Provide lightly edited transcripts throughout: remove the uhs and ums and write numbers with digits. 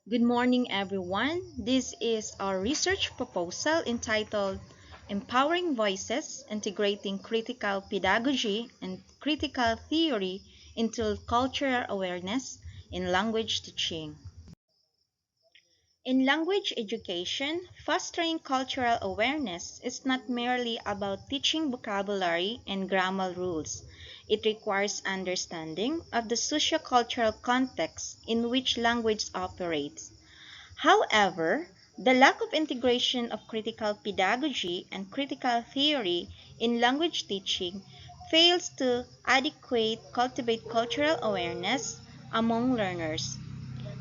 Good morning, everyone. This is our research proposal entitled Empowering Voices, Integrating Critical Pedagogy and Critical Theory into Cultural Awareness in Language Teaching. In language education, fostering cultural awareness is not merely about teaching vocabulary and grammar rules. It requires understanding of the sociocultural context in which language operates. However, the lack of integration of critical pedagogy and critical theory in language teaching fails to adequately cultivate cultural awareness among learners.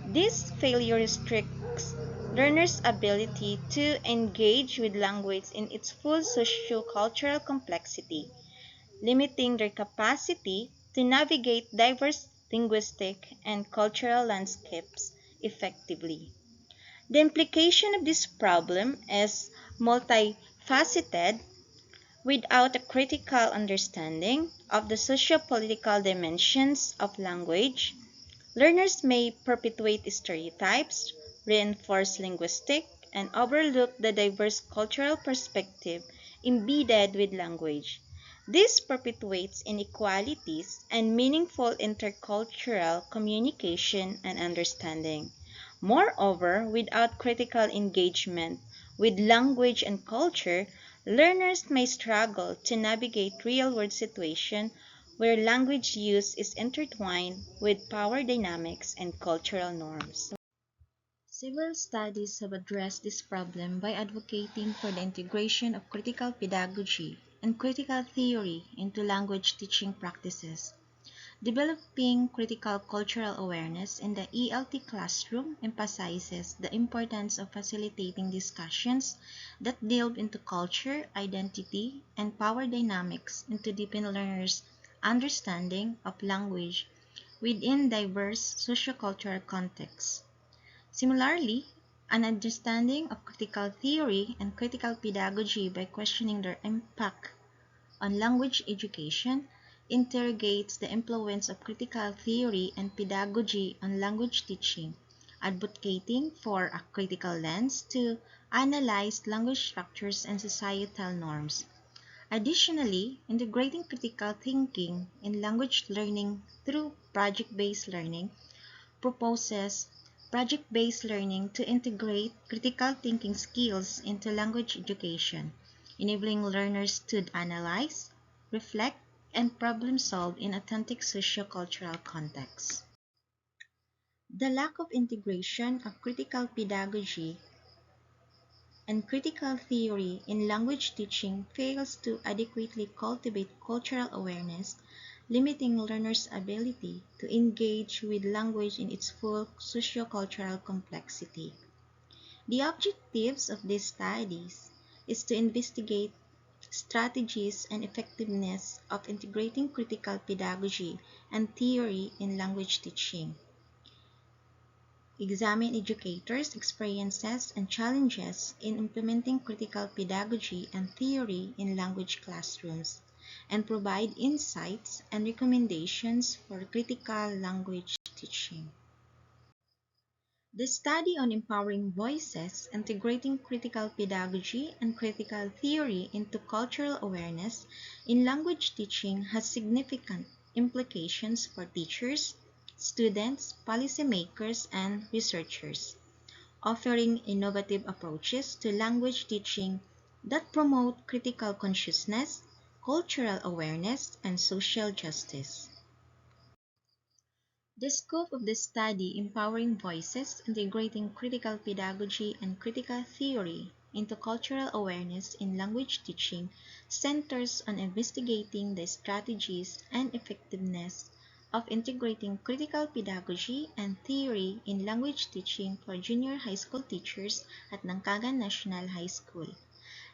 This failure restricts learners' ability to engage with language in its full sociocultural complexity, limiting their capacity to navigate diverse linguistic and cultural landscapes effectively. The implication of this problem is multifaceted. Without a critical understanding of the socio-political dimensions of language, learners may perpetuate stereotypes, reinforce linguistic, and overlook the diverse cultural perspective embedded with language. This perpetuates inequalities and meaningful intercultural communication and understanding. Moreover, without critical engagement with language and culture, learners may struggle to navigate real-world situations where language use is intertwined with power dynamics and cultural norms. Several studies have addressed this problem by advocating for the integration of critical pedagogy and critical theory into language teaching practices. Developing critical cultural awareness in the ELT classroom emphasizes the importance of facilitating discussions that delve into culture, identity, and power dynamics and to deepen learners' understanding of language within diverse sociocultural contexts. Similarly, an understanding of critical theory and critical pedagogy by questioning their impact on language education interrogates the influence of critical theory and pedagogy on language teaching, advocating for a critical lens to analyze language structures and societal norms. Additionally, integrating critical thinking in language learning through project-based learning proposes project-based learning to integrate critical thinking skills into language education, enabling learners to analyze, reflect, and problem solve in authentic sociocultural contexts. The lack of integration of critical pedagogy and critical theory in language teaching fails to adequately cultivate cultural awareness, limiting learners' ability to engage with language in its full sociocultural complexity. The objectives of these studies is to investigate strategies and effectiveness of integrating critical pedagogy and theory in language teaching, examine educators' experiences and challenges in implementing critical pedagogy and theory in language classrooms, and provide insights and recommendations for critical language teaching. The study on empowering voices, integrating critical pedagogy and critical theory into cultural awareness in language teaching has significant implications for teachers, students, policymakers, and researchers, offering innovative approaches to language teaching that promote critical consciousness, cultural awareness, and social justice. The scope of the study, Empowering Voices, Integrating Critical Pedagogy and Critical Theory into Cultural Awareness in Language Teaching, centers on investigating the strategies and effectiveness of integrating critical pedagogy and theory in language teaching for junior high school teachers at Nangkagan National High School.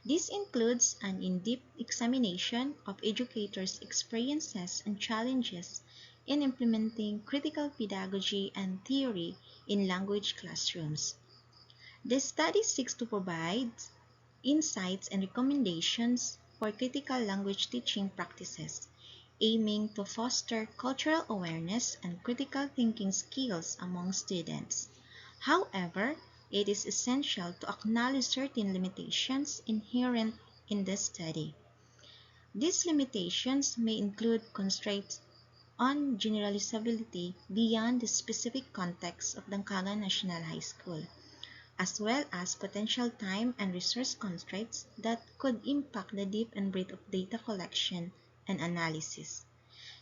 This includes an in-depth examination of educators' experiences and challenges in implementing critical pedagogy and theory in language classrooms. The study seeks to provide insights and recommendations for critical language teaching practices, aiming to foster cultural awareness and critical thinking skills among students. However, it is essential to acknowledge certain limitations inherent in the study. These limitations may include constraints on generalizability beyond the specific context of Dangkagan National High School, as well as potential time and resource constraints that could impact the depth and breadth of data collection and analysis.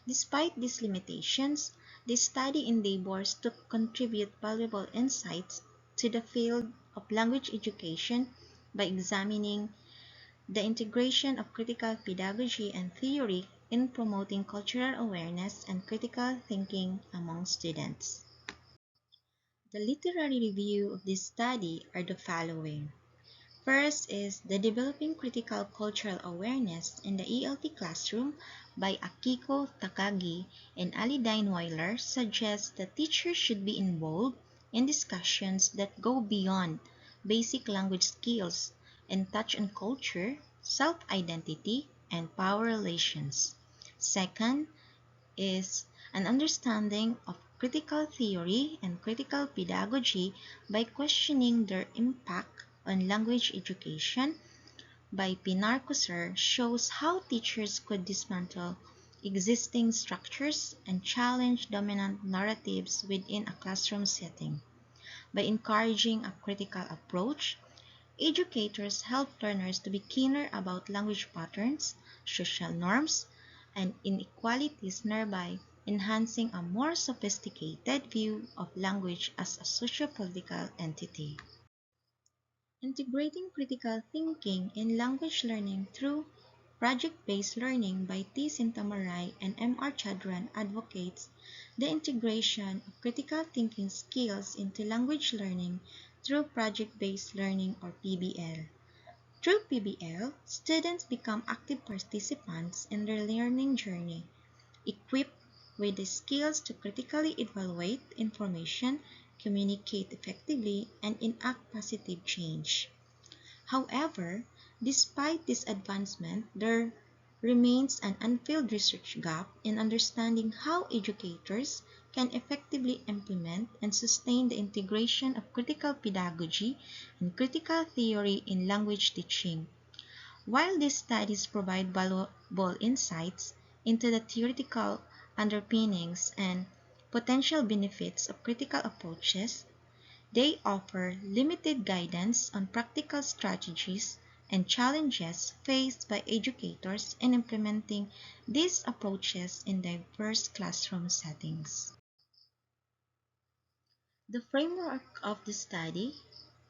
Despite these limitations, the study endeavors to contribute valuable insights to the field of language education by examining the integration of critical pedagogy and theory in promoting cultural awareness and critical thinking among students. The literary review of this study are the following. First is The Developing Critical Cultural Awareness in the ELT Classroom by Akiko Takagi and Alidine Weiler suggests that teachers should be involved in discussions that go beyond basic language skills and touch on culture, self-identity, and power relations. Second is an understanding of critical theory and critical pedagogy by questioning their impact on language education by Pinar Kusser shows how teachers could dismantle existing structures and challenge dominant narratives within a classroom setting. By encouraging a critical approach, educators help learners to be keener about language patterns, social norms, and inequalities, thereby enhancing a more sophisticated view of language as a socio-political entity. Integrating critical thinking in language learning through project-based learning by T. Sintamaray and M. R. Chadran advocates the integration of critical thinking skills into language learning through project-based learning or PBL. Through PBL, students become active participants in their learning journey, equipped with the skills to critically evaluate information, communicate effectively, and enact positive change. However, despite this advancement, there remains an unfilled research gap in understanding how educators can effectively implement and sustain the integration of critical pedagogy and critical theory in language teaching. While these studies provide valuable insights into the theoretical underpinnings and potential benefits of critical approaches, they offer limited guidance on practical strategies and challenges faced by educators in implementing these approaches in diverse classroom settings. The framework of the study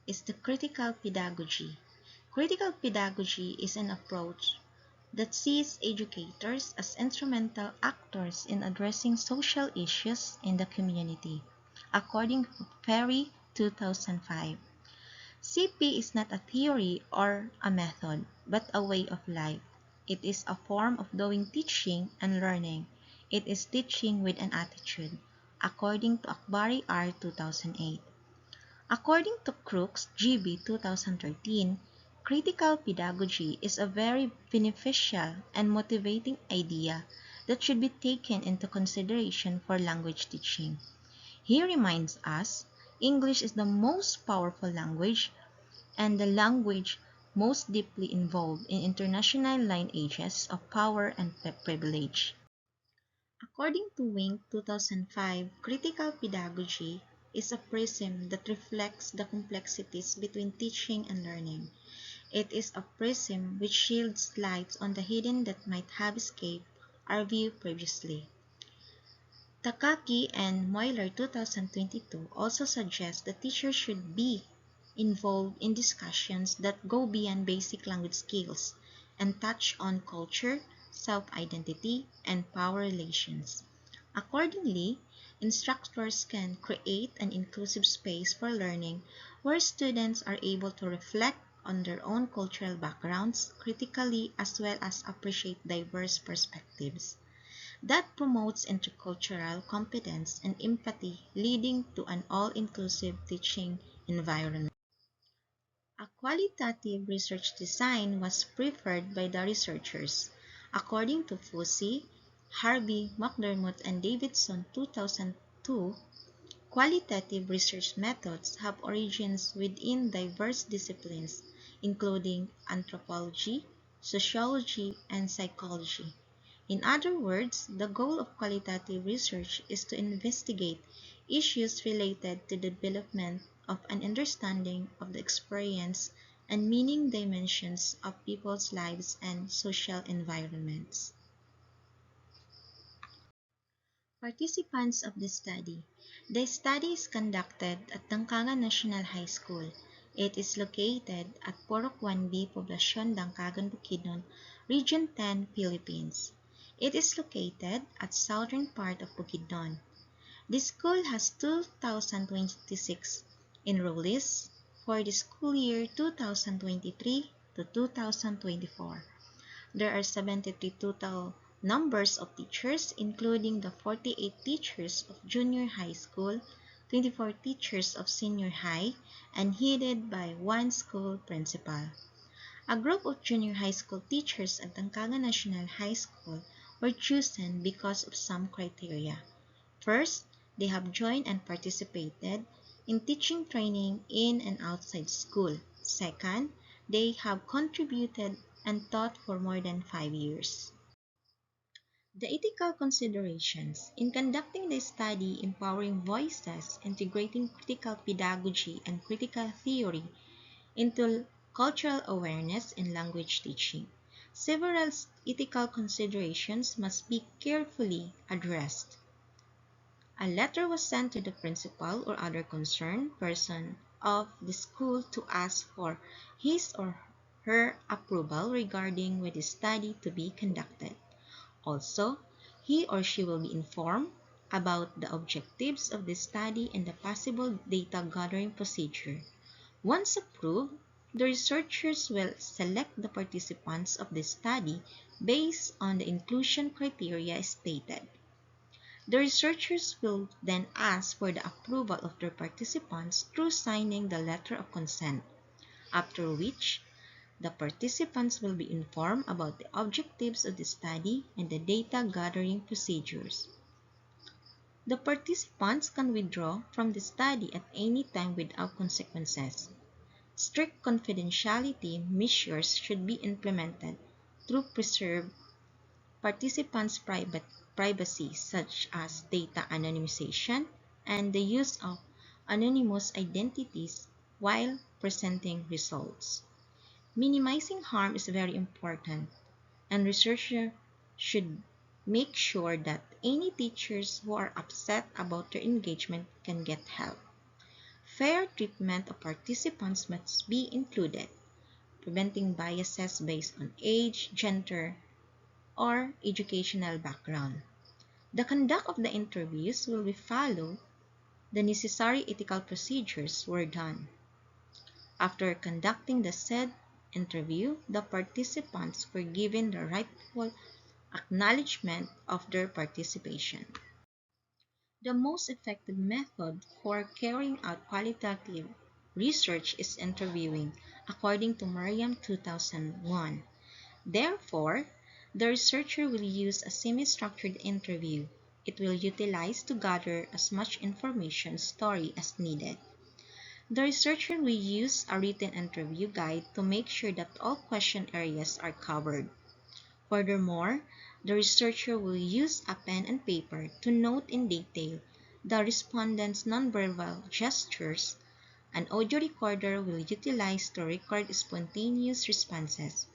is the critical pedagogy. Critical pedagogy is an approach that sees educators as instrumental actors in addressing social issues in the community, according to Ferry 2005. CP is not a theory or a method, but a way of life. It is a form of doing teaching and learning. It is teaching with an attitude, according to Akbari R. 2008. According to Crooks GB 2013, critical pedagogy is a very beneficial and motivating idea that should be taken into consideration for language teaching. He reminds us English is the most powerful language and the language most deeply involved in international lineages of power and privilege. According to Wink 2005, critical pedagogy is a prism that reflects the complexities between teaching and learning. It is a prism which shields light on the hidden that might have escaped our view previously. Takaki and Moeller 2022 also suggest that teachers should be involved in discussions that go beyond basic language skills and touch on culture, self-identity, and power relations. Accordingly, instructors can create an inclusive space for learning where students are able to reflect on their own cultural backgrounds critically as well as appreciate diverse perspectives. That promotes intercultural competence and empathy, leading to an all-inclusive teaching environment. A qualitative research design was preferred by the researchers. According to Fusi, Harvey, McDermott, and Davidson 2002, Qualitative research methods have origins within diverse disciplines, including anthropology, sociology, and psychology. In other words, the goal of qualitative research is to investigate issues related to the development of an understanding of the experience and meaning dimensions of people's lives and social environments. Participants of the study. The study is conducted at Dangcagan National High School. It is located at Purok 1B, Poblacion, Dangcagan, Bukidnon, Region 10, Philippines. It is located at southern part of Bukidnon. The school has 2,026 enrollees for the school year 2023 to 2024. There are 73 total numbers of teachers, including the 48 teachers of junior high school, 24 teachers of senior high, and headed by one school principal. A group of junior high school teachers at Dangcagan National High School were chosen because of some criteria. First, they have joined and participated in teaching training in and outside school. Second, they have contributed and taught for more than 5 years. The ethical considerations in conducting the study Empowering Voices, Integrating Critical Pedagogy and Critical Theory into Cultural Awareness in Language Teaching. Several ethical considerations must be carefully addressed. A letter was sent to the principal or other concerned person of the school to ask for his or her approval regarding with the study to be conducted. Also, he or she will be informed about the objectives of the study and the possible data gathering procedure. Once approved, the researchers will select the participants of the study based on the inclusion criteria stated. The researchers will then ask for the approval of their participants through signing the letter of consent, after which the participants will be informed about the objectives of the study and the data gathering procedures. The participants can withdraw from the study at any time without consequences. Strict confidentiality measures should be implemented to preserve participants' privacy, such as data anonymization and the use of anonymous identities while presenting results. Minimizing harm is very important, and researchers should make sure that any teachers who are upset about their engagement can get help. Fair treatment of participants must be included, preventing biases based on age, gender, or educational background. The conduct of the interviews will be followed. The necessary ethical procedures were done. After conducting the said interview, the participants were given the rightful acknowledgement of their participation. The most effective method for carrying out qualitative research is interviewing, according to Merriam 2001. Therefore, the researcher will use a semi-structured interview. It will utilize to gather as much information story as needed. The researcher will use a written interview guide to make sure that all question areas are covered. Furthermore, the researcher will use a pen and paper to note in detail the respondent's nonverbal gestures. An audio recorder will utilize to record spontaneous responses,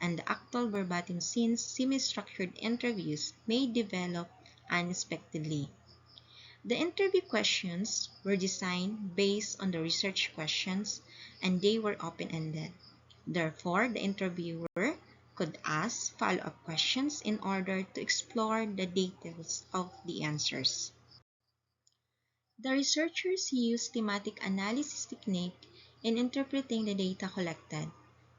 and the actual verbatim since semi-structured interviews may develop unexpectedly. The interview questions were designed based on the research questions, and they were open-ended. Therefore, the interviewer could ask follow-up questions in order to explore the details of the answers. The researchers used thematic analysis technique in interpreting the data collected.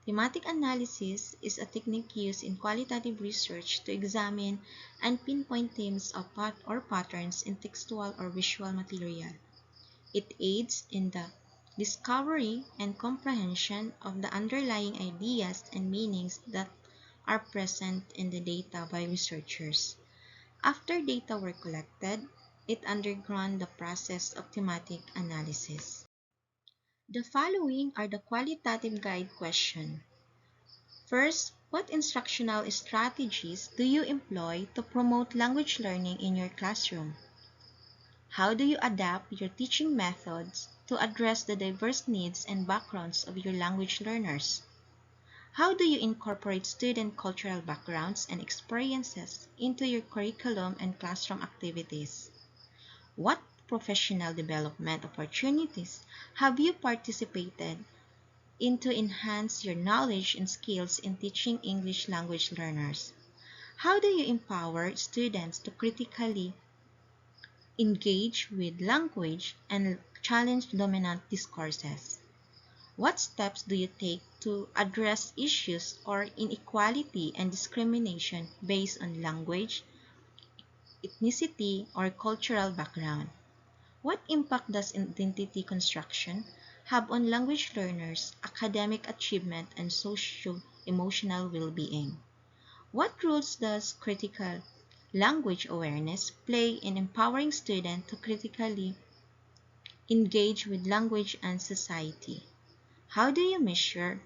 Thematic analysis is a technique used in qualitative research to examine and pinpoint themes or patterns in textual or visual material. It aids in the discovery and comprehension of the underlying ideas and meanings that are present in the data by researchers. After data were collected, it undergone the process of thematic analysis. The following are the qualitative guide questions. First, what instructional strategies do you employ to promote language learning in your classroom? How do you adapt your teaching methods to address the diverse needs and backgrounds of your language learners? How do you incorporate student cultural backgrounds and experiences into your curriculum and classroom activities? What professional development opportunities have you participated in to enhance your knowledge and skills in teaching English language learners? How do you empower students to critically engage with language and challenge dominant discourses? What steps do you take to address issues or inequality and discrimination based on language, ethnicity, or cultural background? What impact does identity construction have on language learners' academic achievement and socio-emotional well-being? What roles does critical language awareness play in empowering students to critically engage with language and society? How do you measure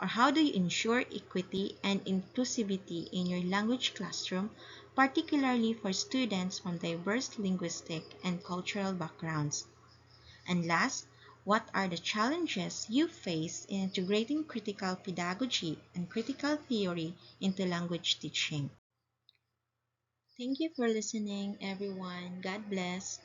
or how do you ensure equity and inclusivity in your language classroom, particularly for students from diverse linguistic and cultural backgrounds? And last, what are the challenges you face in integrating critical pedagogy and critical theory into language teaching? Thank you for listening, everyone. God bless.